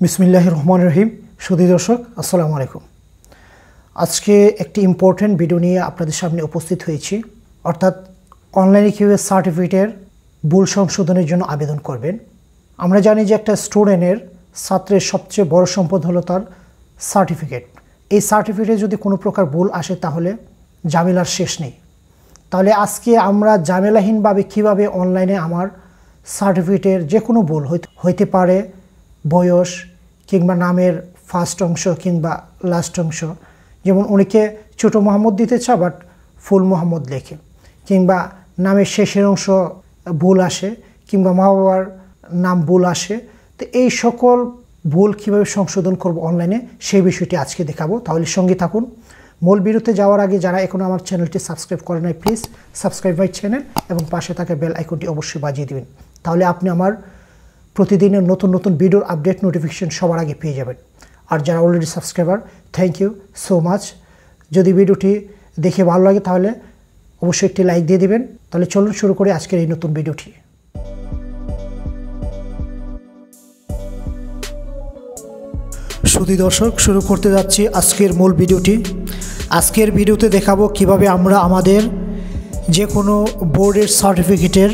বিসমিল্লাহির রহমানির রহিম। সুধী দর্শক, আসসালামু আলাইকুম। আজকে একটি ইম্পর্টেন্ট ভিডিও নিয়ে আপনাদের সামনে উপস্থিত হয়েছি, অর্থাৎ অনলাইনে কীভাবে সার্টিফিকেটের ভুল সংশোধনের জন্য আবেদন করবেন। আমরা জানি যে একটা স্টুডেন্টের ছাত্রের সবচেয়ে বড় সম্পদ হলো তার সার্টিফিকেট। এই সার্টিফিকেটে যদি কোনো প্রকার ভুল আসে তাহলে ঝামেলার শেষ নেই। তাহলে আজকে আমরা ঝামেলাহীনভাবে কীভাবে অনলাইনে আমার সার্টিফিকেটের যে কোনো ভুল হইতে পারে, বয়স কিংবা নামের ফার্স্ট অংশ কিংবা লাস্ট অংশ, যেমন অনেকে ছোটো মোহাম্মদ দিতে চায় বাট ফুল মোহাম্মদ লেখে, কিংবা নামের শেষের অংশ ভুল আসে, কিংবা মা বাবার নাম ভুল আসে। তো এই সকল ভুল কীভাবে সংশোধন করব অনলাইনে, সেই বিষয়টি আজকে দেখাবো। তাহলে সঙ্গে থাকুন। মূল ভিডিওতে যাওয়ার আগে যারা এখনও আমার চ্যানেলটি সাবস্ক্রাইব করে নাই, প্লিজ সাবস্ক্রাইব মাই চ্যানেল এবং পাশে থাকা বেল আইকনটি অবশ্যই বাজিয়ে দেবেন। তাহলে আপনি আমার প্রতিদিনের নতুন নতুন ভিডিওর আপডেট নোটিফিকেশন সবার আগে পেয়ে যাবেন। আর যারা already subscriber, thank you so much. যদি ভিডিওটি দেখে ভালো লাগে তাহলে অবশ্যই একটি লাইক দিয়ে দেবেন। তাহলে চলুন শুরু করি আজকের এই নতুন ভিডিওটি। সুধী দর্শক, শুরু করতে যাচ্ছি আজকের মূল ভিডিওটি। আজকের ভিডিওতে দেখাবো কিভাবে আমরা আমাদের যে কোনো বোর্ডের সার্টিফিকেটের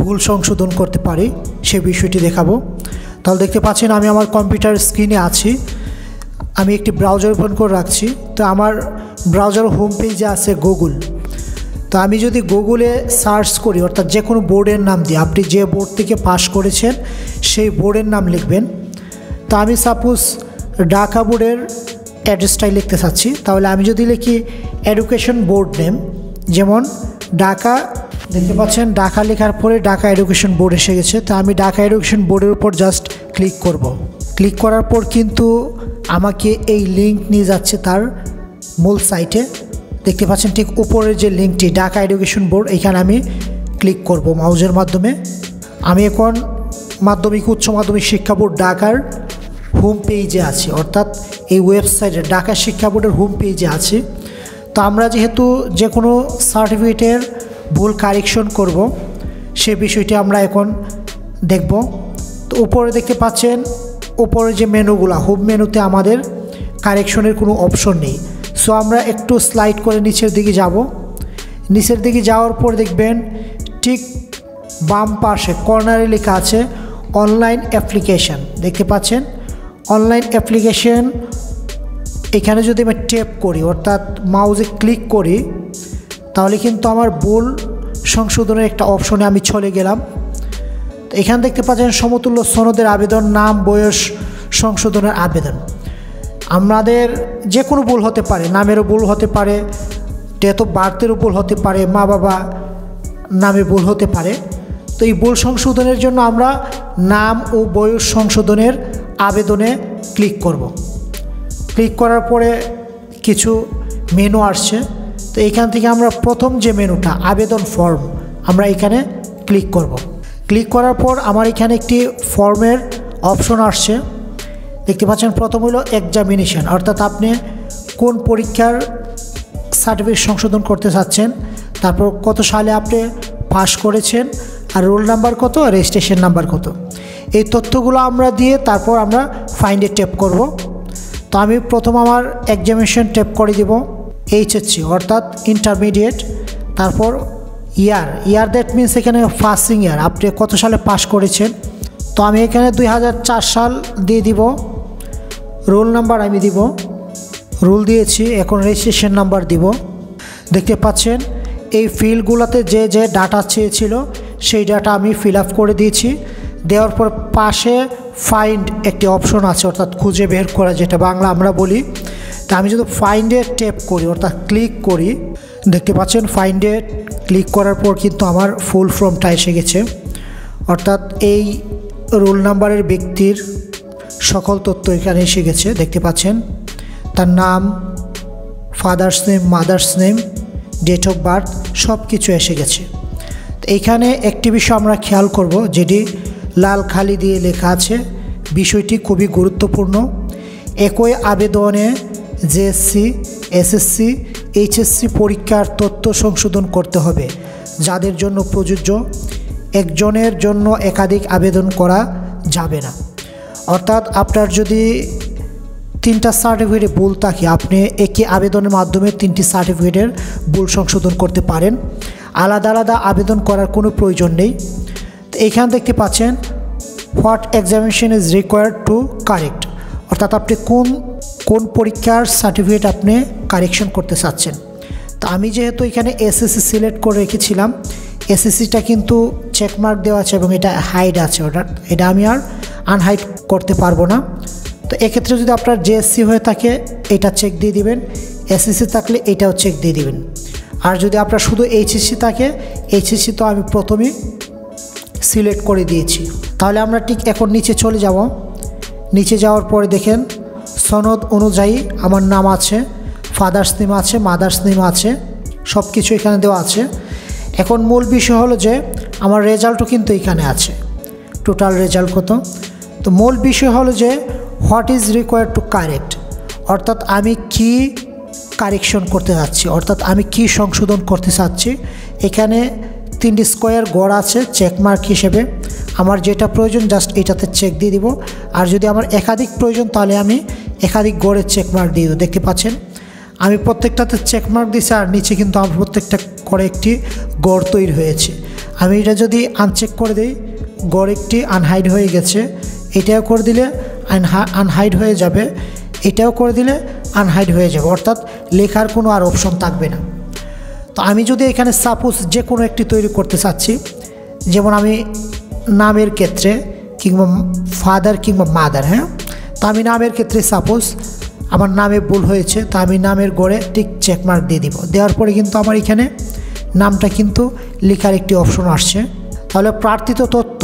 ভুল সংশোধন করতে পারি, সে বিষয়টি দেখাবো। তাহলে দেখতে পাচ্ছেন আমি আমার কম্পিউটার স্ক্রিনে আছি। আমি একটি ব্রাউজার ওপেন করে রাখছি। তো আমার ব্রাউজার হোম পেজে আছে গুগল। তো আমি যদি গুগলে সার্চ করি, অর্থাৎ যে কোনো বোর্ডের নাম দিয়ে, আপনি যে বোর্ড থেকে পাস করেছেন সেই বোর্ডের নাম লিখবেন। তো আমি সাপোজ ঢাকা বোর্ডের অ্যাড্রেসটাই লিখতে চাচ্ছি। তাহলে আমি যদি লিখি এডুকেশন বোর্ড নেম, যেমন ঢাকা, দেখতে পাচ্ছেন ঢাকা লেখার পরে ঢাকা এডুকেশন বোর্ড এসে গেছে। তো আমি ঢাকা এডুকেশন বোর্ডের উপর জাস্ট ক্লিক করব। ক্লিক করার পর কিন্তু আমাকে এই লিঙ্ক নিয়ে যাচ্ছে তার মূল সাইটে। দেখতে পাচ্ছেন ঠিক উপরের যে লিঙ্কটি ঢাকা এডুকেশন বোর্ড, এখানে আমি ক্লিক করব মাউজের মাধ্যমে। আমি এখন মাধ্যমিক উচ্চ মাধ্যমিক শিক্ষা বোর্ড ঢাকার হোম পেজে আছি, অর্থাৎ এই ওয়েবসাইটে ঢাকা শিক্ষা বোর্ডের হোম পেজে আছি। তো আমরা যেহেতু যে কোনো সার্টিফিকেটের ভুল কারেকশন করব, সে বিষয়টি আমরা এখন দেখব। তো উপরে দেখতে পাচ্ছেন উপরে যে মেনুগুলো, হোম মেনুতে আমাদের কারেকশনের কোনো অপশন নেই। সো আমরা একটু স্লাইড করে নিচের দিকে যাব। নিচের দিকে যাওয়ার পর দেখবেন ঠিক বাম পাশে কর্নারে লেখা আছে অনলাইন অ্যাপ্লিকেশান। দেখতে পাচ্ছেন অনলাইন অ্যাপ্লিকেশান। এখানে যদি আমি ট্যাপ করি, অর্থাৎ মাউসে ক্লিক করি, তাহলে কিন্তু আমার ভুল সংশোধনের একটা অপশনে আমি চলে গেলাম। তো এখানে দেখতে পাচ্ছেন সমতুল্য সনদের আবেদন, নাম বয়স সংশোধনের আবেদন। আমাদের যে কোনো ভুল হতে পারে, নামেরও ভুল হতে পারে, ডেট অফ বার্থেরও ভুল হতে পারে, মা বাবা নামে ভুল হতে পারে। তো এই ভুল সংশোধনের জন্য আমরা নাম ও বয়স সংশোধনের আবেদনে ক্লিক করব। ক্লিক করার পরে কিছু মেনু আসছে। তো এইখান থেকে আমরা প্রথম যে মেনুটা আবেদন ফর্ম, আমরা এখানে ক্লিক করব। ক্লিক করার পর আমার এখানে একটি ফর্মের অপশন আসছে। দেখতে পাচ্ছেন প্রথম হলো এক্সামিনেশন, অর্থাৎ আপনি কোন পরীক্ষার সার্টিফিকেট সংশোধন করতে চাচ্ছেন, তারপর কত সালে আপনি পাস করেছেন, আর রোল নাম্বার কত, আর রেজিস্ট্রেশন নাম্বার কত, এই তথ্যগুলো আমরা দিয়ে তারপর আমরা ফাইন্ডে ট্যাপ করব। তো আমি প্রথম আমার এক্সামিনেশন ট্যাপ করে দেব, এইচএসসি অর্থাৎ ইন্টারমিডিয়েট, তারপর ইয়ার দ্যাট মিনস এখানে পাসিং ইয়ার, আপনি কত সালে পাস করেছেন। তো আমি এখানে 2004 সাল দিয়ে দিব। রোল নাম্বার আমি দিব, রোল দিয়েছি, এখন রেজিস্ট্রেশন নাম্বার দিব। দেখতে পাচ্ছেন এই ফিল্ডগুলোতে যে যে ডাটা চেয়েছিল সেই ডাটা আমি ফিল আপ করে দিয়েছি। দেওয়ার পর পাশে ফাইন্ড একটি অপশন আছে, অর্থাৎ খুঁজে বের করা, যেটা বাংলা আমরা বলি। তা আমি যদি ফাইন্ডে ট্যাপ করি, অর্থাৎ ক্লিক করি, দেখতে পাচ্ছেন ফাইন্ডে ক্লিক করার পর কিন্তু আমার ফুল ফর্মটা এসে গেছে। অর্থাৎ এই রোল নাম্বারের ব্যক্তির সকল তথ্য এখানে এসে গেছে। দেখতে পাচ্ছেন তার নাম, father's name, mother's name, date of birth, সব কিছু এসে গেছে। তো এইখানে একটি বিষয় আমরা খেয়াল করব, যেটি লাল খালি দিয়ে লেখা আছে, বিষয়টি খুবই গুরুত্বপূর্ণ। একই আবেদনে জেএসসি, এসএসসি, এইচএসসি পরীক্ষার তথ্য সংশোধন করতে হবে, যাদের জন্য প্রযোজ্য। একজনের জন্য একাধিক আবেদন করা যাবে না। অর্থাৎ আপনার যদি 3টা সার্টিফিকেটে ভুল থাকে আপনি একই আবেদনের মাধ্যমে 3টি সার্টিফিকেটের ভুল সংশোধন করতে পারেন। আলাদা আলাদা আবেদন করার কোনো প্রয়োজন নেই। তো এখানে দেখতে পাচ্ছেন what examination is required to correct, অর্থাৎ আপনি কোন পরীক্ষার সার্টিফিকেট আপনি কারেকশন করতে চাচ্ছেন। তো আমি যেহেতু এখানে এসএসসি সিলেক্ট করে রেখেছিলাম, এসএসসিটা কিন্তু চেকমার্ক দেওয়া আছে এবং এটা হাইড আছে, এটা আমি আর আনহাইড করতে পারবো না। তো এক্ষেত্রে যদি আপনার জেএসসি হয়ে থাকে এটা চেক দিয়ে দিবেন, এসএসসি থাকলে এটাও চেক দিয়ে দিবেন। আর যদি আপনার শুধু এইচএসসি থাকে, এইচএসসি তো আমি প্রথমেই সিলেক্ট করে দিয়েছি। তাহলে আমরা ঠিক এখন নিচে চলে যাব। নিচে যাওয়ার পরে দেখেন সনদ অনুযায়ী আমার নাম আছে, ফাদার্স নেম আছে, মাদার্স নেম আছে, সব কিছু এখানে দেওয়া আছে। এখন মূল বিষয় হলো যে আমার রেজাল্টও কিন্তু এখানে আছে, টোটাল রেজাল্ট কত। তো মূল বিষয় হলো যে what is required to correct, অর্থাৎ আমি কি কারেকশন করতে চাচ্ছি, অর্থাৎ আমি কি সংশোধন করতে চাচ্ছি। এখানে 3টি স্কোয়ার গড় আছে চেকমার্ক হিসেবে। আমার যেটা প্রয়োজন জাস্ট এটাতে চেক দিয়ে দিব। আর যদি আমার একাধিক প্রয়োজন তাহলে আমি একাধিক গড়ের চেকমার্ক দিয়ে দেবো। দেখতে পাচ্ছেন আমি প্রত্যেকটাতে চেকমার্ক দিয়েছি আর নিচে কিন্তু আমার প্রত্যেকটা করে একটি গড় তৈরি হয়েছে। আমি এটা যদি আনচেক করে দিই, গড় একটি আনহাইড হয়ে গেছে, এটাও করে দিলে আনহাইড হয়ে যাবে, এটাও করে দিলে আনহাইড হয়ে যাবে, অর্থাৎ লেখার কোনো আর অপশন থাকবে না। তো আমি যদি এখানে সাপোজ যে কোনো একটি তৈরি করতে চাচ্ছি, যেমন আমি নামের ক্ষেত্রে কিংবা ফাদার কিংবা মাদার, হ্যাঁ, তো আমি নামের ক্ষেত্রে সাপোজ আমার নামে ভুল হয়েছে, তো আমি নামের গড়ে ঠিক চেকমার্ক দিয়ে দিব। দেওয়ার পরে কিন্তু আমার এখানে নামটা কিন্তু লেখার একটি অপশন আসছে। তাহলে প্রার্থিত তথ্য,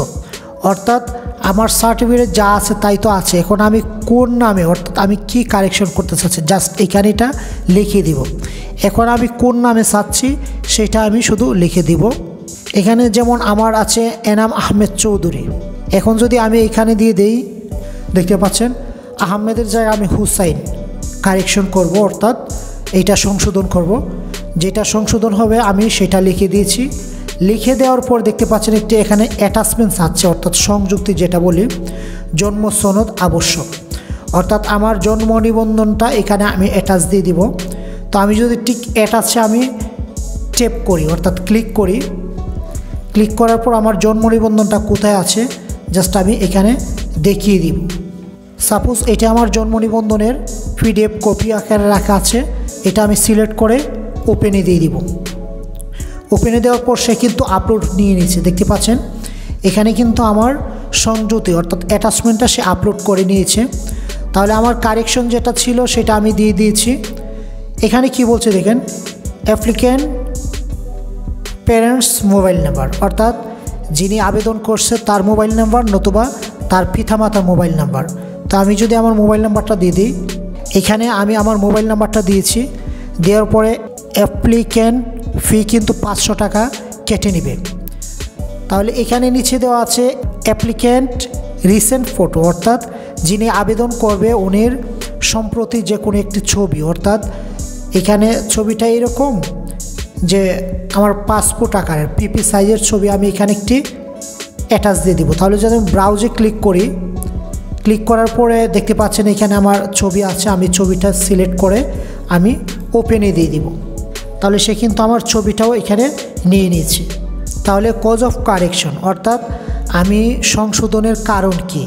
অর্থাৎ আমার সার্টিফিকেট যা আছে তাই তো আছে, এখন আমি কোন নামে, অর্থাৎ আমি কি কারেকশন করতে চাচ্ছি জাস্ট এখানে এটা লিখে দিব। এখন আমি কোন নামে চাচ্ছি সেটা আমি শুধু লিখে দিব। এখানে যেমন আমার আছে এনাম আহমেদ চৌধুরী, এখন যদি আমি এখানে দিয়ে দেই, দেখতে পাচ্ছেন আহমেদের জায়গায় আমি হুসাইন কারেকশন করব, অর্থাৎ এইটা সংশোধন করব। যেটা সংশোধন হবে আমি সেটা লিখে দিয়েছি। লিখে দেওয়ার পর দেখতে পাচ্ছেন একটি এখানে অ্যাটাচমেন্টস আছে, অর্থাৎ সংযুক্তি যেটা বলি, জন্ম সনদ আবশ্যক, অর্থাৎ আমার জন্ম নিবন্ধনটা এখানে আমি অ্যাটাচ দিয়ে দিব। তো আমি যদি ঠিক অ্যাটাচে আমি টেপ করি, অর্থাৎ ক্লিক করি, ক্লিক করার পর আমার জন্ম নিবন্ধনটা কোথায় আছে জাস্ট আমি এখানে দেখিয়ে দিব। সাপোজ এটা আমার জন্ম নিবন্ধনের পিডিএফ কপি আকারে রাখা আছে, এটা আমি সিলেক্ট করে ওপেনে দিয়ে দিব। ওপেনে দেওয়ার পর সে কিন্তু আপলোড নিয়ে নিয়েছে, দেখতে পাচ্ছেন এখানে কিন্তু আমার সংযুক্তি অর্থাৎ অ্যাটাচমেন্টটা সে আপলোড করে নিয়েছে। তাহলে আমার কারেকশন যেটা ছিল সেটা আমি দিয়ে দিয়েছি। এখানে কি বলছে দেখেন, অ্যাপ্লিক্যান্ট প্যারেন্টস মোবাইল নাম্বার, অর্থাৎ যিনি আবেদন করছে তার মোবাইল নাম্বার নতুবা তার পিতামাতার মোবাইল নাম্বার। তো আমি যদি আমার মোবাইল নাম্বারটা দিয়ে দিই, এখানে আমি আমার মোবাইল নাম্বারটা দিয়েছি। দেওয়ার পরে অ্যাপ্লিক্যান্ট ফি কিন্তু 500 টাকা কেটে নেবে। তাহলে এখানে নিচে দেওয়া আছে অ্যাপ্লিক্যান্ট রিসেন্ট ফটো, অর্থাৎ যিনি আবেদন করবে উনির সম্প্রতি যে কোনো একটি ছবি, অর্থাৎ এখানে ছবিটা এরকম যে আমার পাসপোর্ট আকারের পিপি সাইজের ছবি আমি এখানে একটি অ্যাটাচ দিয়ে দিব। তাহলে যদি আমি ব্রাউজে ক্লিক করি, ক্লিক করার পরে দেখতে পাচ্ছেন এখানে আমার ছবি আছে, আমি ছবিটা সিলেক্ট করে আমি ওপেনে দিয়ে দিব। তাহলে সে কিন্তু আমার ছবিটাও এখানে নিয়ে নিয়েছে। তাহলে কজ অফ কারেকশন, অর্থাৎ আমি সংশোধনের কারণ কি,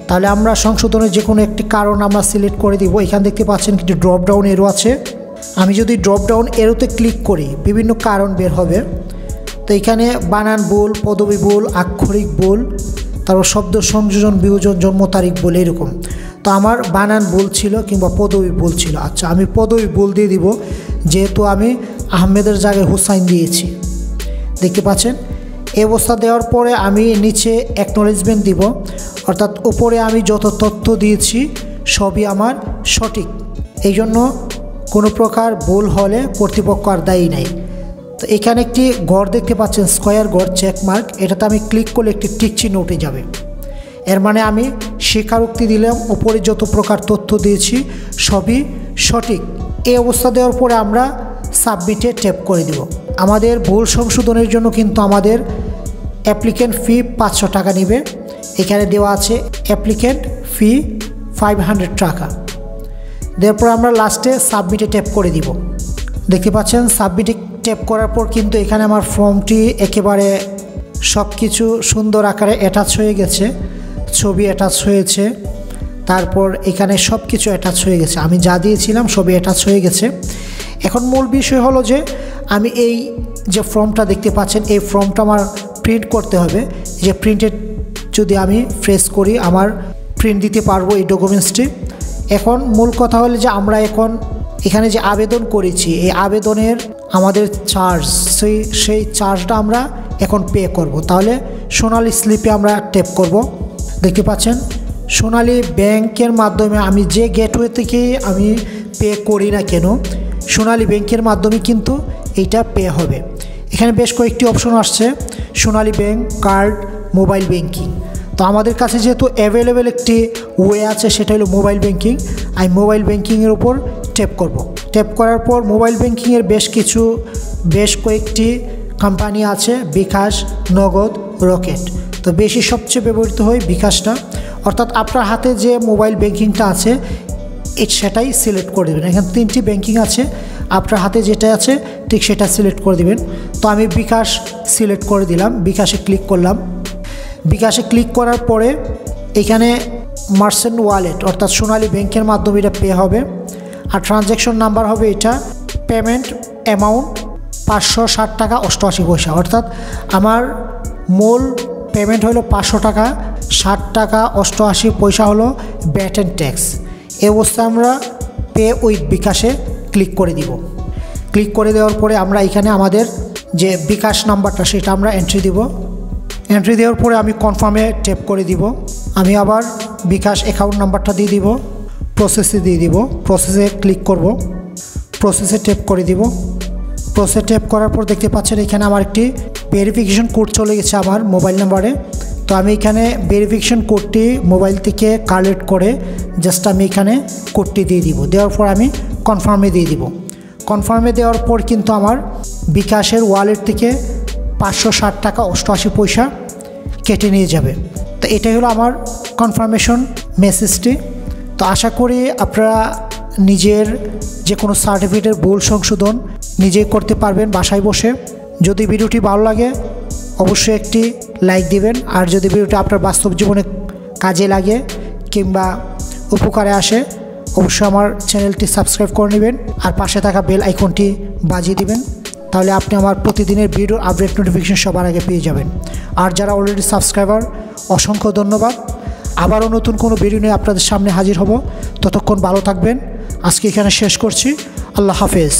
তাহলে আমরা সংশোধনের যে কোনো একটি কারণ আমরা সিলেক্ট করে দিব। এখানে দেখতে পাচ্ছেন কিছু ড্রপ ডাউন এরো আছে, আমি যদি ড্রপ ডাউন এরোতে ক্লিক করি বিভিন্ন কারণ বের হবে। তো এখানে বানান ভুল, পদবী ভুল, আক্ষরিক ভুল, তারপর শব্দ সংযোজন বিয়োজন, জন্ম তারিখ ভুল, এরকম। তো আমার বানান ভুল ছিল কিংবা পদবী ভুল ছিল, আচ্ছা আমি পদবী ভুল দিয়ে দিব, যেহেতু আমি আহমেদের জায়গায় হুসাইন দিয়েছি। দেখতে পাচ্ছেন এই অবস্থা দেওয়ার পরে আমি নিচে অ্যাকনোলেজমেন্ট দিব, অর্থাৎ উপরে আমি যত তথ্য দিয়েছি সবই আমার সঠিক, এই জন্য কোনো প্রকার ভুল হলে কর্তৃপক্ষ আর দায়ী নাই। তো এখানে একটি ঘর দেখতে পাচ্ছেন স্কোয়ার ঘর চেকমার্ক, এটাতে আমি ক্লিক করলে একটি টিক চিহ্ন উঠে যাবে। এর মানে আমি স্বীকারোক্তি দিলাম, উপরে যত প্রকার তথ্য দিয়েছি সবই সঠিক। এই অবস্থা দেওয়ার পরে আমরা সাবমিটে ট্যাপ করে দিব। আমাদের ভুল সংশোধনের জন্য কিন্তু আমাদের অ্যাপ্লিক্যান্ট ফি 500 টাকা নেবে। এখানে দেওয়া আছে অ্যাপ্লিক্যান্ট ফি ফি 500 টাকা। এরপর আমরা লাস্টে সাবমিটে ট্যাপ করে দিব। দেখতে পাচ্ছেন সাবমিটে ট্যাপ করার পর কিন্তু এখানে আমার ফর্মটি একেবারে সব কিছু সুন্দর আকারে অ্যাটাচ হয়ে গেছে, ছবি অ্যাটাচ হয়েছে, তারপর এখানে সব কিছু অ্যাটাচ হয়ে গেছে, আমি যা দিয়েছিলাম সবই অ্যাটাচ হয়ে গেছে। এখন মূল বিষয় হলো যে আমি এই যে ফর্মটা দেখতে পাচ্ছেন এই ফর্মটা আমার প্রিন্ট করতে হবে। যে প্রিন্টেড যদি আমি প্রেস করি আমার প্রিন্ট দিতে পারবো এই ডকুমেন্টসটি। এখন মূল কথা হলো যে আমরা এখন এখানে যে আবেদন করেছি এই আবেদনের আমাদের চার্জ সেই চার্জটা আমরা এখন পে করব। তাহলে সোনালী স্লিপে আমরা ট্যাপ করব। দেখতে পাচ্ছেন সোনালী ব্যাংকের মাধ্যমে আমি যে গেটওয়ে থেকে আমি পে করি না কেন সোনালী ব্যাংকের মাধ্যমে কিন্তু এইটা পে হবে। এখানে বেশ কয়েকটি অপশন আসছে, সোনালী ব্যাংক, কার্ড, মোবাইল ব্যাংকিং। তো আমাদের কাছে যেহেতু অ্যাভেলেবেল একটি ওয়ে আছে সেটা হলো মোবাইল ব্যাংকিং। আমি মোবাইল ব্যাংকিংয়ের উপর ট্যাপ করব। ট্যাপ করার পর মোবাইল ব্যাংকিংয়ের বেশ কয়েকটি কোম্পানি আছে, বিকাশ, নগদ, রকেট। তো বেশি সবচেয়ে ব্যবহৃত হয় বিকাশটা, অর্থাৎ আপনার হাতে যে মোবাইল ব্যাংকিংটা আছে সেটাই সিলেক্ট করে দেবেন। এখানে 3টি ব্যাংকিং আছে, আপনার হাতে যেটা আছে ঠিক সেটা সিলেক্ট করে দেবেন। তো আমি বিকাশ সিলেক্ট করে দিলাম, বিকাশে ক্লিক করলাম। বিকাশে ক্লিক করার পরে এখানে মার্চেন্ট ওয়ালেট অর্থাৎ সোনালী ব্যাংকের মাধ্যমে এটা পে হবে। আর ট্রানজ্যাকশন নাম্বার হবে এটা, পেমেন্ট অ্যামাউন্ট 560 টাকা 88 পয়সা। অর্থাৎ আমার মূল পেমেন্ট হলো 500 টাকা, 60 টাকা 88 পয়সা হলো ভ্যাট অ্যান্ড ট্যাক্স। এই অবস্থায় আমরা পে উইথ বিকাশে ক্লিক করে দিব। ক্লিক করে দেওয়ার পরে আমরা এখানে আমাদের যে বিকাশ নাম্বারটা সেটা আমরা এন্ট্রি দিব। এন্ট্রি দেওয়ার পরে আমি কনফার্মে ট্যাপ করে দিব। আমি আবার বিকাশ অ্যাকাউন্ট নাম্বারটা দিয়ে দিব, প্রসেসে দিয়ে দিব। প্রসেসে ক্লিক করব, প্রসেসে ট্যাপ করে দিব। প্রসেসে ট্যাপ করার পর দেখতে পাচ্ছেন এখানে আমার একটি ভেরিফিকেশন কোড চলে গেছে আমার মোবাইল নাম্বারে। তো আমি এখানে ভেরিফিকেশন কোডটি মোবাইল থেকে কালেক্ট করে জাস্ট আমি এখানে কোডটি দিয়ে দিব। দেওয়ার পর আমি কনফার্মে দিয়ে দিব। কনফার্মে দেওয়ার পর কিন্তু আমার বিকাশের ওয়ালেট থেকে 560 টাকা 88 পয়সা কেটে নিয়ে যাবে। তো এটাই হলো আমার কনফার্মেশন মেসেজটি। তো আশা করি আপনারা নিজের যে কোনো সার্টিফিকেটের ভুল সংশোধন নিজেই করতে পারবেন বাসায় বসে। যদি ভিডিওটি ভালো লাগে অবশ্যই একটি লাইক দিবেন। আর যদি ভিডিওটি আপনার বাস্তব জীবনে কাজে লাগে কিংবা উপকারে আসে অবশ্যই আমার চ্যানেলটি সাবস্ক্রাইব করে নেবেন আর পাশে থাকা বেল আইকনটি বাজিয়ে দিবেন। তাহলে আপনি আমার প্রতিদিনের ভিডিও আপডেট নোটিফিকেশন সবার আগে পেয়ে যাবেন। আর যারা অলরেডি সাবস্ক্রাইবার অসংখ্য ধন্যবাদ। আবারও নতুন কোনো ভিডিও নিয়ে আপনাদের সামনে হাজির হব। ততক্ষণ ভালো থাকবেন। আজকে এখানে শেষ করছি। আল্লাহ হাফেজ।